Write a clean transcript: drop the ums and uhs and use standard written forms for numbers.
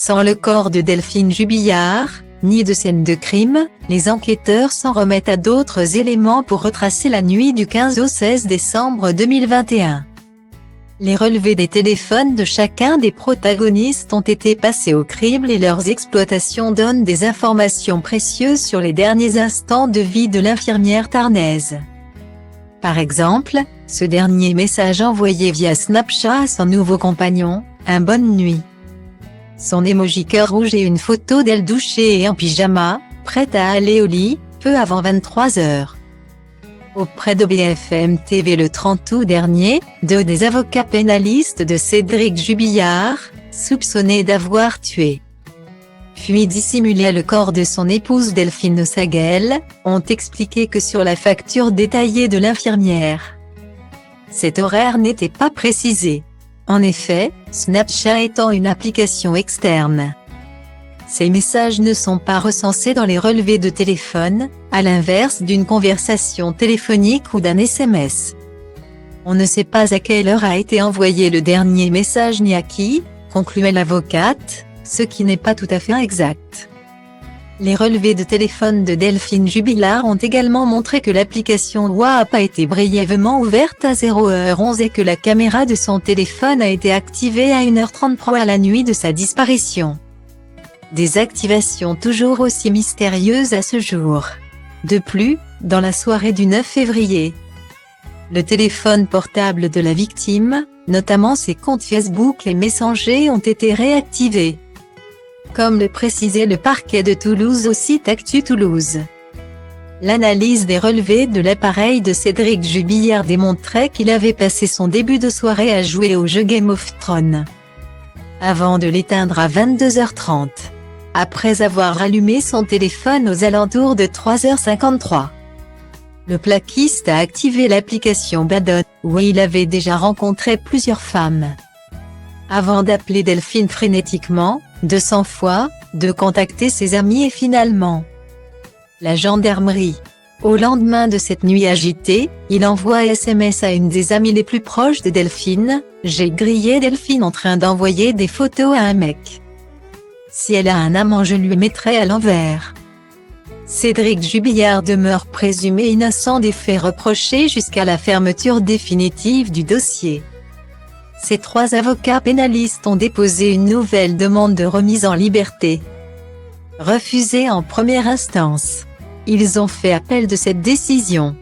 Sans le corps de Delphine Jubillard, ni de scène de crime, les enquêteurs s'en remettent à d'autres éléments pour retracer la nuit du 15 au 16 décembre 2021. Les relevés des téléphones de chacun des protagonistes ont été passés au crible et leurs exploitations donnent des informations précieuses sur les derniers instants de vie de l'infirmière tarnaise. Par exemple, ce dernier message envoyé via Snapchat à son nouveau compagnon, un bonne nuit. Son émoji cœur rouge et une photo d'elle douchée et en pyjama, prête à aller au lit, peu avant 23 heures. Auprès de BFM TV le 30 août dernier, deux des avocats pénalistes de Cédric Jubillard, soupçonnés d'avoir tué puis dissimulé le corps de son épouse Delphine Osaguel, ont expliqué que sur la facture détaillée de l'infirmière, cet horaire n'était pas précisé. En effet, Snapchat étant une application externe, ces messages ne sont pas recensés dans les relevés de téléphone, à l'inverse d'une conversation téléphonique ou d'un SMS. On ne sait pas à quelle heure a été envoyé le dernier message ni à qui, concluait l'avocate, ce qui n'est pas tout à fait exact. Les relevés de téléphone de Delphine Jubillard ont également montré que l'application WhatsApp a été brièvement ouverte à 0h11 et que la caméra de son téléphone a été activée à 1h33 à la nuit de sa disparition. Des activations toujours aussi mystérieuses à ce jour. De plus, dans la soirée du 9 février, le téléphone portable de la victime, notamment ses comptes Facebook et Messenger ont été réactivés. Comme le précisait le parquet de Toulouse au site Actu Toulouse. L'analyse des relevés de l'appareil de Cédric Jubillard démontrait qu'il avait passé son début de soirée à jouer au jeu Game of Thrones, avant de l'éteindre à 22h30. Après avoir allumé son téléphone aux alentours de 3h53. Le plaquiste a activé l'application Badon, où il avait déjà rencontré plusieurs femmes. Avant d'appeler Delphine frénétiquement, 200 fois, de contacter ses amis et finalement la gendarmerie. Au lendemain de cette nuit agitée, il envoie un SMS à une des amies les plus proches de Delphine, « J'ai grillé Delphine en train d'envoyer des photos à un mec. Si elle a un amant je lui mettrai à l'envers ». Cédric Jubillard demeure présumé innocent des faits reprochés jusqu'à la fermeture définitive du dossier. Ces trois avocats pénalistes ont déposé une nouvelle demande de remise en liberté, refusée en première instance. Ils ont fait appel de cette décision.